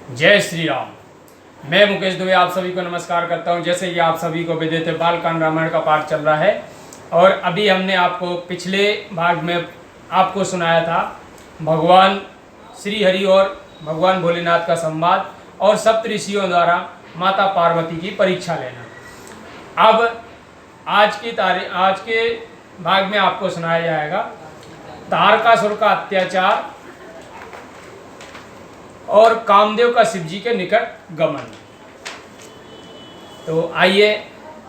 जय श्री राम। मैं मुकेश दुबे आप सभी को नमस्कार करता हूं। जैसे कि आप सभी को विदित है, बालकांड रामायण का पाठ चल रहा है और अभी हमने आपको पिछले भाग में आपको सुनाया था भगवान श्री हरि और भगवान भोलेनाथ का संवाद और सप्त ऋषियों द्वारा माता पार्वती की परीक्षा लेना। अब आज के भाग में आपको सुनाया जाएगा तारकासुर का अत्याचार और कामदेव का शिव जी के निकट गमन। तो आइए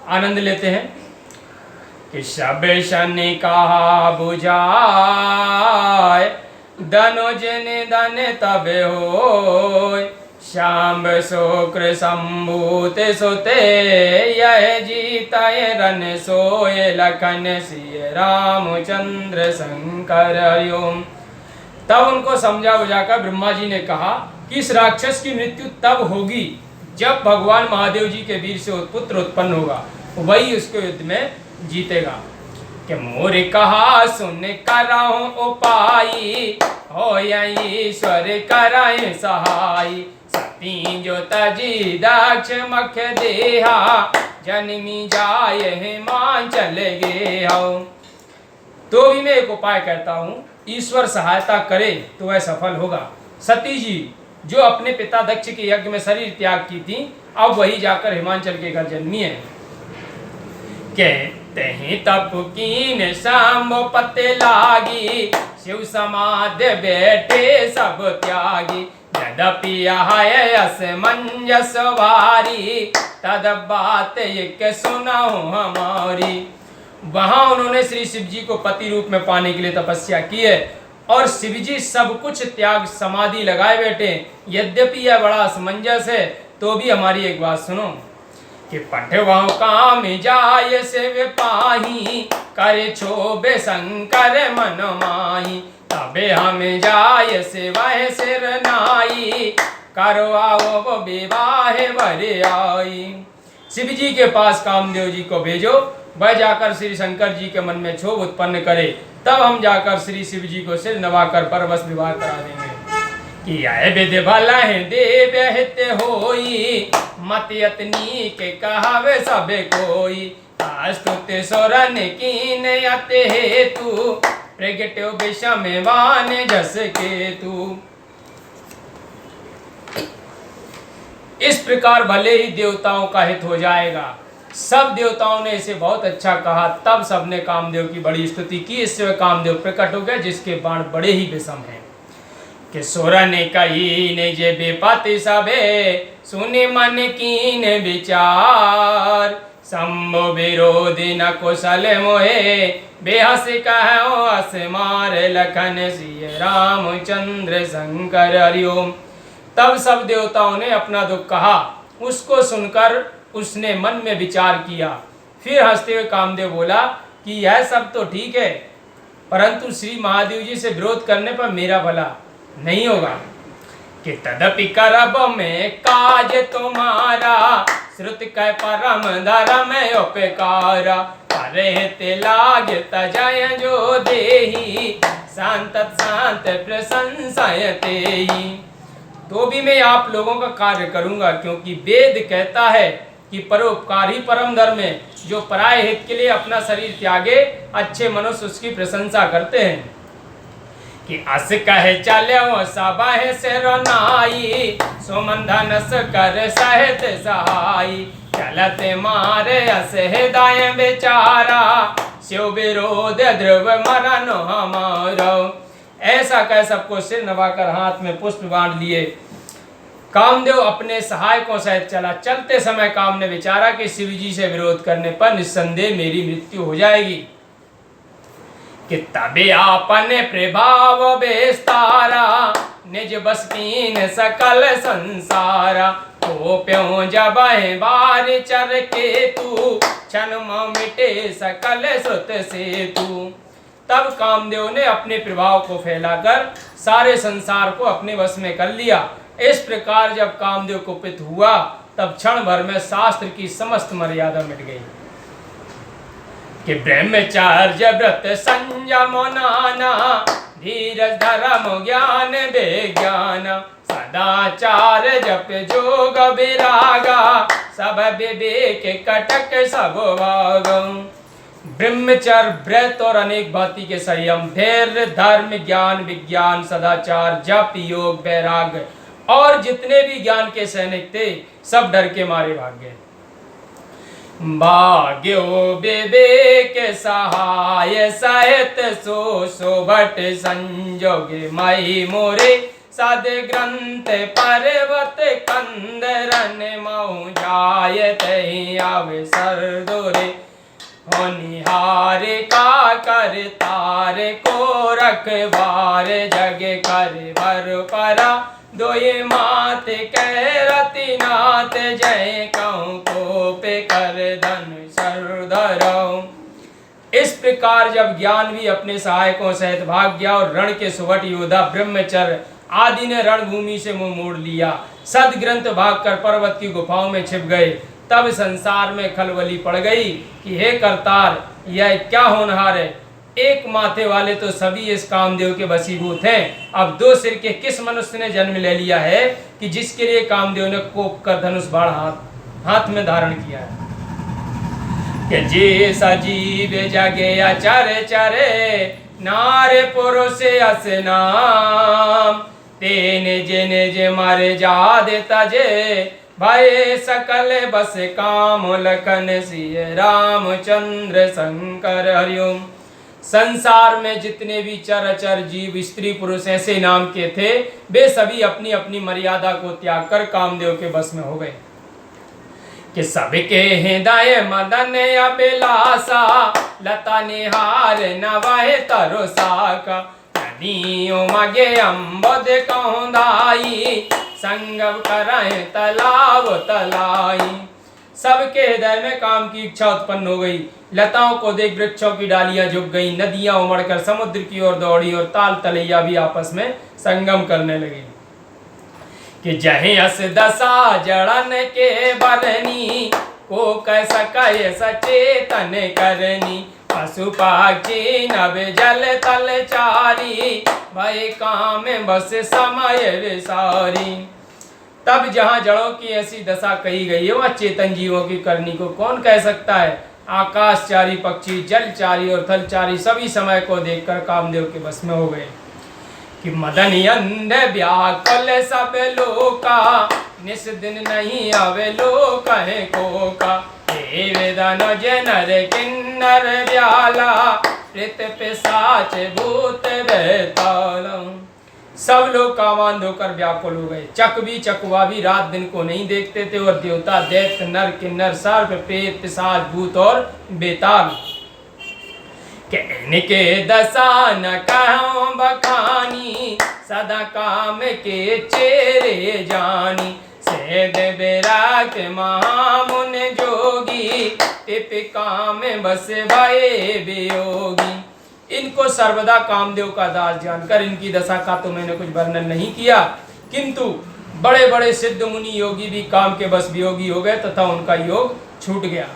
आनंद लेते हैं कि सब शनि कहा बुझाए धनुज निधन तबे होय श्याम शुक्र संभूत सुते यह जीतय रन सोय लखन सिय रामचंद्र शंकर हरिओम। तब उनको समझा बुझाकर ब्रह्मा जी ने कहा कि इस राक्षस की मृत्यु तब होगी जब भगवान महादेव जी के वीर से पुत्र उत्पन्न होगा, वही उसके युद्ध में जीतेगा। कि मोर कहा सुन कराऊं उपाई हो ईश्वर कराए सहाय सती जो तजी दक्ष मख देहा जन्मी जाए हिमाचल गे हो। तो भी मैं एक उपाय कहता हूँ, ईश्वर सहायता करे तो वह सफल होगा। सती जी जो अपने पिता दक्ष के यज्ञ में शरीर त्याग की थी, अब वही जाकर हिमाचल के घर जन्मी है। कहते हैं तप कीन शाम पते लागी शिव समाधि बैठे सब त्यागी यद्यपि आय असमंजस वारी तद बात एक सुनाओ हमारी। वहां उन्होंने श्री शिव जी को पति रूप में पाने के लिए तपस्या की है और शिव जी सब कुछ त्याग समाधि लगाए बैठे। यद्यपि यह बड़ा असमंजस है तो भी हमारी एक बात सुनो कि पठवाओ काम जाय से पाही करे क्षोभे शंकर मन माही तबे हम जाय से वह सिर नाई करो आओ विवाह वर आई। शिव जी के पास कामदेव जी को भेजो, वह जाकर श्री शंकर जी के मन में क्षोभ उत्पन्न करे, तब हम जाकर श्री शिव जी को सिर नवाकर परवश विवाह करा देंगे। कि आए विधि भला है देव हित होई मत यतनी के कहावे सबे कोई स्तुति सोरन कीन अते हेतु प्रगट्यो विषम वान जस के तू। इस प्रकार भले ही देवताओं का हित हो जाएगा। सब देवताओं ने इसे बहुत अच्छा कहा, तब सबने कामदेव की बड़ी स्तुति की। इससे कामदेव प्रकट हो गए जिसके बाण बड़े ही विषम हैं। कि सोरा ने कही ने जे बेपति सबे सुने मन कीन विचार शंभु विरोधी न कुशल मोहे बेहस कहो अस मार लखन सिय रामचंद्र शंकर हरिओम। तब सब देवताओं ने अपना दुख कहा। उसको सुनकर उसने मन में विचार किया। फिर हंसते हुए कामदेव बोला कि यह सब तो ठीक है, परंतु श्री महादेव जी से विरोध करने पर मेरा भला नहीं होगा। कि तदपि करब में काज तुम्हारा श्रुत कै परम धर्म उपकारा अरे ते लाग तजय जो देही शांत शांत प्रशंसाय तेही। तो भी मैं आप लोगों का कार्य करूंगा, क्योंकि वेद कहता है कि परोपकार ही परम धर्म है। जो पराय हित के लिए अपना शरीर त्यागे, अच्छे मनुष्य उसकी प्रशंसा करते हैं। कि अस कहे चलो सबाह से रनाई सुमंधनस कर सहित सहाई चलते मारे अस हृदय बेचारा शिव विरोध ध्रुव मरण हमारो। ऐसा कह सबको सिर नवाकर हाथ में पुष्प बांध लिए कामदेव अपने सहायकों सहित चला। चलते समय काम ने विचारा कि शिव जी से विरोध करने पर निस्संदेह मेरी मृत्यु हो जाएगी। कि तबे आपन प्रभाव बेस्तारा निज बस कीन सकल संसारा तो प्यों जब बार चर के तू क्षण मिटे सकल श्रुत से तू। तब कामदेव ने अपने प्रभाव को फैलाकर सारे संसार को अपने वश में कर लिया। इस प्रकार जब कामदेव कुपित हुआ, तब क्षण भर में शास्त्र की समस्त मर्यादा मिट गई। कि ब्रह्मचर्य व्रत संयम नाना धीरज धर्म ज्ञान विज्ञान सदाचार जप जोग विरागा, सब विवेक कटक सब भागम। ब्रह्मचर्य, व्रत और अनेक भांति के संयम, धैर्य, धर्म, ज्ञान, विज्ञान, सदाचार, जप, योग, वैराग्य और जितने भी ज्ञान के सैनिक थे सब डर के मारे भाग गए। भाग्यो विवेक सहाय सहित सो शोभट संजोग, मई मोरे सद ग्रंथ पर्वत कंदरन मऊ जायत अवसर दोरे। होनिहार का कर तार को रखबार, जग कर भर परा दोये मात कह रतिनाथ, जय कहूँ को पे कर धन सरधरऊ। इस प्रकार जब ज्ञान भी अपने सहायकों सहित भाग गया और रण के सुभट योद्धा ब्रह्मचर्य आदि ने रणभूमि से मुंह मोड़ लिया, सदग्रंथ भागकर पर्वत की गुफाओं में छिप गए, तब संसार में खलबली पड़ गई कि हे करतार, यह क्या होनहार है। एक माथे वाले तो सभी इस कामदेव के वशीभूत हैं, अब दो सिर के किस मनुष्य ने जन्म ले लिया है कि जिसके लिए कामदेव ने कोप कर धनुष बाण हाथ में धारण किया है। कि जे सजीव जगे अचर चरे, नारे पुरुष अस नाम, तेने जेने जे मारे जा देता जे, भय सकल बस काम लखन सिय रामचंद्र शंकर हरिओम। संसार में जितने भी चर जीव स्त्री पुरुष ऐसे नाम के थे, वे सभी अपनी अपनी मर्यादा को त्याग कर कामदेव के बस में हो गए। कि सबके हृदय मदन अभिलाषा, लता निहार नवाहे तरोसा का, नदियों मगे अम्बद कहूँ दाई, संगम कराए तलाव तलाई। सबके हृदय में काम की इच्छा उत्पन्न हो गई, लताओं को देख वृक्षों की डालियां झुक गई, नदियां उमड़कर समुद्र की ओर दौड़ी और ताल तलैया भी आपस में संगम करने लगी। कि जहे अस दशा जड़न के बरनी, को कह सके सचेतन करनी, पशु पक्षी नभ जल तल चारी, भय काम बस समय विसारी। तब जहाँ जड़ों की ऐसी दशा कही गई है, वह चेतन जीवों की करनी को कौन कह सकता है। आकाशचारी पक्षी, जलचारी और थलचारी सभी समय को देखकर कामदेव के बस में हो गए। कि मदन अंध व्याकुल सब लोका, निस दिन नहीं आवे लोक है को का, हे वेदन जनर किन्नर व्याला, प्रेत पिशाच भूत बेतालम। सब लोग कामांध होकर व्याकुल हो गए। चक भी चकवा भी रात दिन को नहीं देखते थे, और देवता दैत्य नर किन्नर सर्प प्रेत पिशाच भूत और बेताल। कहने के दशा न कहूं बखानी, सदा काम के चेरे जानी, सेद बेराक महामुन जोगी, टिप काम बस भये वियोगी। इनको सर्वदा कामदेव का दास जानकर इनकी दशा का तो मैंने कुछ वर्णन नहीं किया, किंतु बड़े बड़े सिद्ध मुनि योगी भी काम के बस वियोगी हो गए तथा उनका योग छूट गया।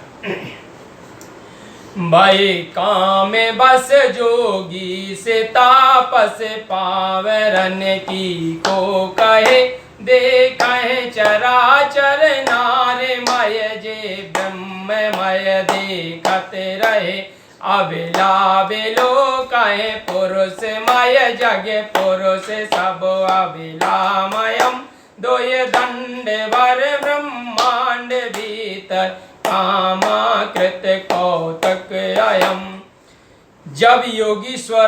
भाई काम बस जोगी से तापस पावरन की, को कहे देखे चराचर नारे मय जे ब्रह्ममय देखत रहे, अबिला बिलो कहे पुरुष मय जगे पुरुष सब अबिलामयम, दोय दंड वर ब्रह्मांड भीतर कामाकृत कौतक अयम। जब योगीश्वर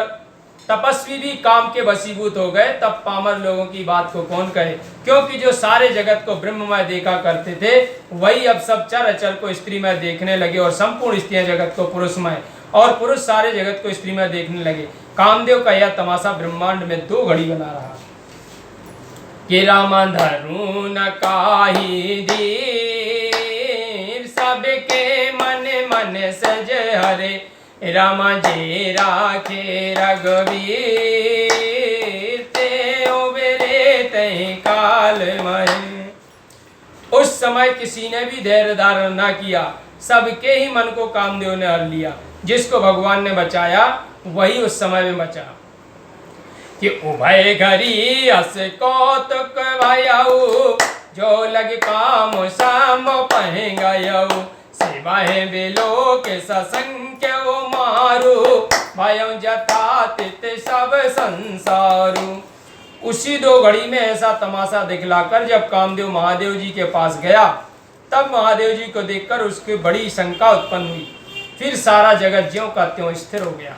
तपस्वी भी काम के वशीभूत हो गए, तब पामर लोगों की बात को कौन कहे, क्योंकि जो सारे जगत को ब्रह्ममय देखा करते थे वही अब सब चर अचर को स्त्रीमय देखने लगे, और संपूर्ण स्त्रियां जगत को पुरुषमय और पुरुष सारे जगत को स्त्रीमय देखने लगे। कामदेव का यह तमाशा ब्रह्मांड में दो घड़ी बना रहा। कि रामांधरू न काही धीर, सबके मन मन सज हरे, रामा जी राखे रघुवीर, ते उबरे ते काल महे। उस समय किसी ने भी धैर्य धारण न किया, सबके ही मन को कामदेव ने हर लिया। जिसको भगवान ने बचाया वही उस समय में बचा। कि उभय घरी अस कौतुक भयऊ, जो लग काम सम पहंगयऊ, सिवाहे बिलो के ससंख्य मारू, भयऊ जतातित सब संसारू। उसी 2 घड़ी में ऐसा तमाशा दिखलाकर जब कामदेव महादेव जी के पास गया, तब महादेव जी को देखकर उसकी बड़ी शंका उत्पन्न हुई। फिर सारा जगत ज्यों का त्यों स्थिर हो गया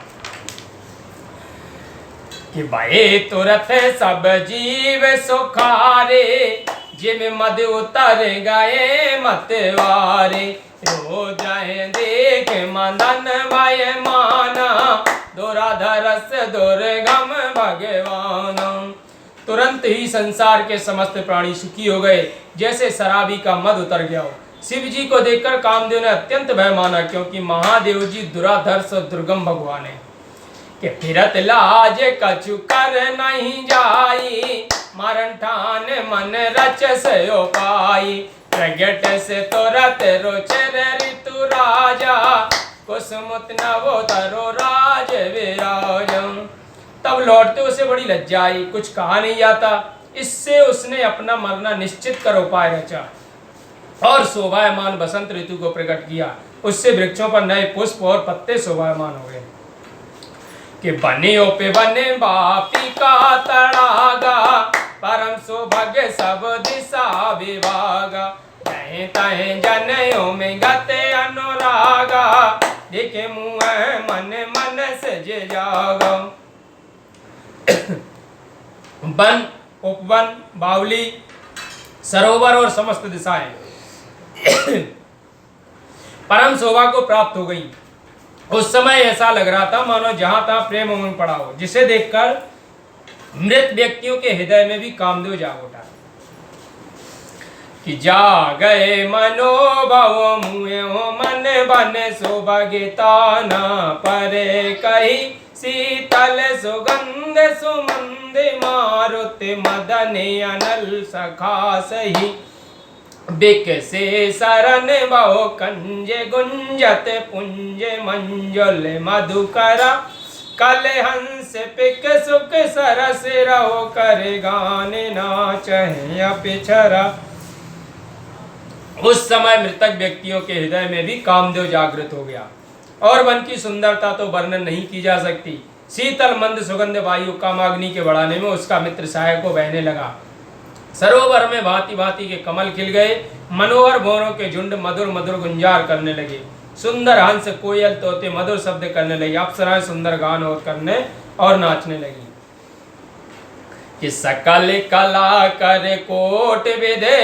कि भये तुरत सब जीव सुखारे, जिम मद उतर गए मतवारे, रो जाए देख मदन भय माना, दुराधरस दुर्गम भगवान। तुरंत ही संसार के समस्त प्राणी सुखी हो गए, जैसे शराबी का मद उतर गया हो। शिव जी को देखकर कामदेव ने अत्यंत भय माना, क्योंकि महादेव जी दुराधर्ष और दुर्गम भगवान है। कि फिरत लाज कछु कर नहीं जाई, मरण ठान मन रच सयो पाई, प्रगट से तुरत रोचर ऋतु राजा, कुसुमुत नवो तरो राज विराजम। तब लौटते उसे बड़ी लज्जा आई, कुछ कहा नहीं जाता। इससे उसने अपना मरना निश्चित कर उपाय रचा और शोभायमान बसंत ऋतु को प्रकट किया। उससे वृक्षों पर नए पुष्प और पत्ते शोभायमान हो गए। कि बने पे बने बापी का तड़ागा, परम सौभाग्य सब दिशा विभागा, तहें तहें जनयों में गते अनुरागा, देखे मुँह मन मन सजे जागा। वन, उपवन, बावली, सरोवर और समस्त दिशाएं परम शोभा को प्राप्त हो गई। उस समय ऐसा लग रहा था मानो जहां तहां प्रेम उमंग पड़ा हो, जिसे देखकर मृत व्यक्तियों के हृदय में भी कामदेव जाग उठा। कि जा गए मनोभव मुए हो मन बन सौभाग्यता न परे कही, शीतल सुगंध सुमंद मारुति मदन अनल सखा सही, बिक से शरण बहु कंज गुंजत पुंज मंजुल मधुकरा, कल हंस पिक सुख सरस रहो कर गान नाच अपिछरा। उस समय मृतक व्यक्तियों के हृदय में भी कामदेव जागृत हो गया और वन की सुंदरता तो वर्णन नहीं की जा सकती। शीतल मंद सुगंध वायु कामाग्नि के बढ़ाने में उसका मित्र सहायक को बहने लगा। सरोवर में भांति भांति के कमल खिल गए, मनोहर भौरों के झुंड मधुर मधुर गुंजार करने लगे, सुंदर हंस कोयल तोते मधुर शब्द करने लगे, अप्सराएं सुंदर गान और करने और नाचने लगी। कि सकल कला कर कोट विदे,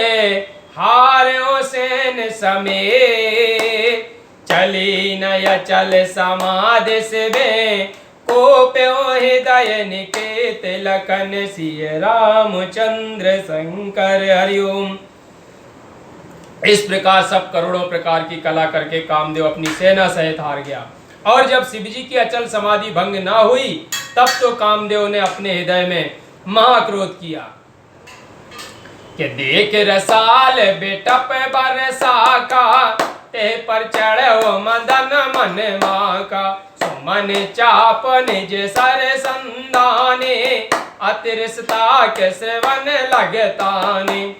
हार्यों सेन समेत, चली नय चल समाधि से बे, कोप्यो हृदय निकेत लखन सिय रामचंद्र शंकर हरिओम। इस प्रकार सब करोड़ों प्रकार की कला करके कामदेव अपनी सेना सहित हार गया। और जब शिव जी की अचल समाधि भंग ना हुई, तब तो कामदेव ने अपने हृदय में महाक्रोध किया। कि देख रसाल बेटप बरसा का, ते पर चढ़ो मदन मन माँ का, सुमन चाप निज सर संदाने, अतिरसता के सेवन लगताने।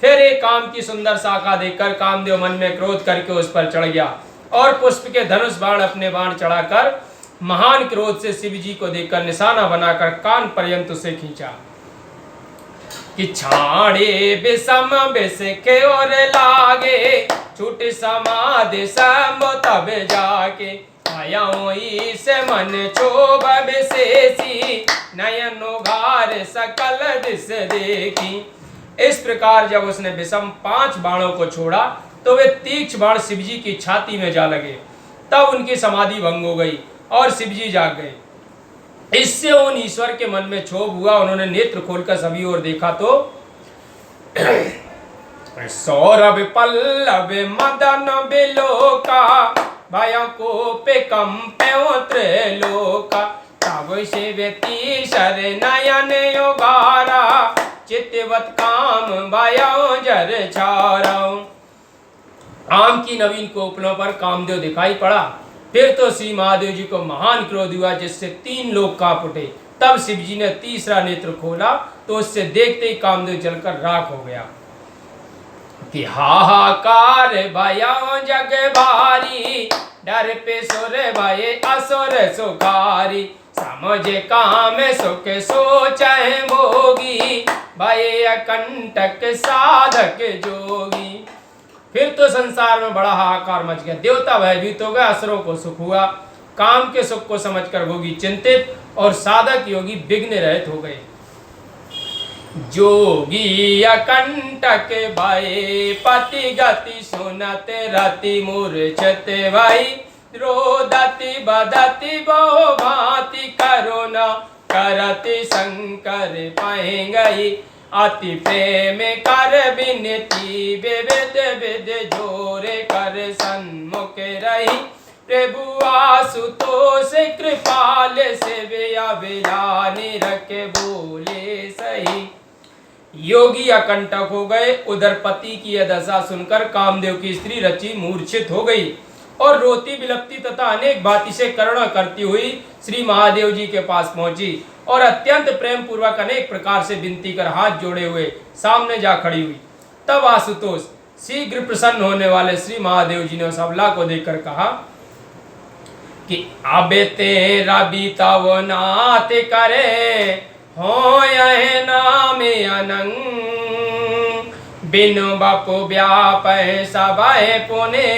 फिर एक काम की सुंदर शाखा देखकर कामदेव मन में क्रोध करके उस पर चढ़ गया और पुष्प के धनुष बाण अपने बाण चढ़ाकर महान क्रोध से शिव जी को देखकर निशाना बनाकर कान पर्यंत उसे खींचा। कि छाड़े बिसम बिस के और लागे, छूट समाधि संभ तब जाके, आयाओं से मन क्षोभ विशेषी, नयनो घार सकल दिस देखी। इस प्रकार जब उसने विषम 5 बाणों को छोड़ा तो वे तीक्ष्ण बाण शिवजी की छाती में जा लगे। तब उनकी समाधि भंग हो गई और शिवजी जाग गए। इससे उन ईश्वर के मन में क्षोभ हुआ। उन्होंने नेत्र खोलकर सभी ओर देखा तो सौरभ पल्लव मदन बिलोका, भयों को पे कंप्यो त्रिलोका, तब शिवती शर नयन योगारा, चित्तवत काम भयों जर छाराओ। आम की नवीन कोपलों पर कामदेव दिखाई पड़ा। फिर तो श्री महादेव जी को महान क्रोध हुआ, जिससे 3 लोग कांप उठे। तब शिव जी ने तीसरा नेत्र खोला तो उससे देखते ही कामदेव जलकर राख हो गया कि हाहाकार भया जग भारी, डर पे सुर भये असुर सुखारी, समझे काम सुख सोचै भोगी, भये अकंटक साधक जोगी। फिर तो संसार में बड़ा हाहाकार मच गया, देवता भयभीत हो गए, असुरों को सुख हुआ, काम के सुख को समझकर भोगी चिंतित और साधक योगी विघ्न रहित हो गए। जोगी अकंटक भये पति गति सुनत रति मूर्छित भई, रोदति बदति बहु भांति करुणा करति शंकर पहि गई, अति प्रेम कर विनती विविध विध जोरे कर सन्मुख रही, प्रभु आशुतोष कृपाल से अभिलानी रख बोले सही। योगी अकंटक हो गए, उधर पति की यह दशा सुनकर कामदेव की स्त्री रचि मूर्छित हो गई और रोती बिलपती तथा अनेक भांति से करुणा करती हुई श्री महादेव जी के पास पहुंची और अत्यंत प्रेम पूर्वक अनेक प्रकार से विनती कर हाथ जोड़े हुए सामने जा खड़ी हुई। तब आशुतोष शीघ्र प्रसन्न होने वाले श्री महादेव जी ने उस अबला को देखकर कहा कि अबे तेरा बीताव नाथ करे, हो यह नाम अनंग, बिनु बपु व्याप सभय पुने,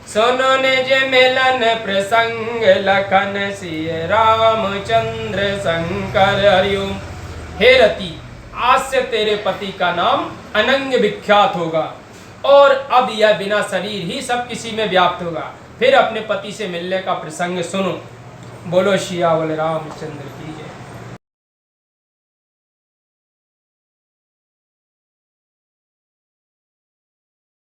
सुनो निज मिलन प्रसंग, लखन सिय रामचंद्र शंकर हरिओम। हे रति, आज से तेरे पति का नाम अनंग विख्यात होगा और अब यह बिना शरीर ही सब किसी में व्याप्त होगा। फिर अपने पति से मिलने का प्रसंग सुनो। बोलो सियावर रामचंद्र की।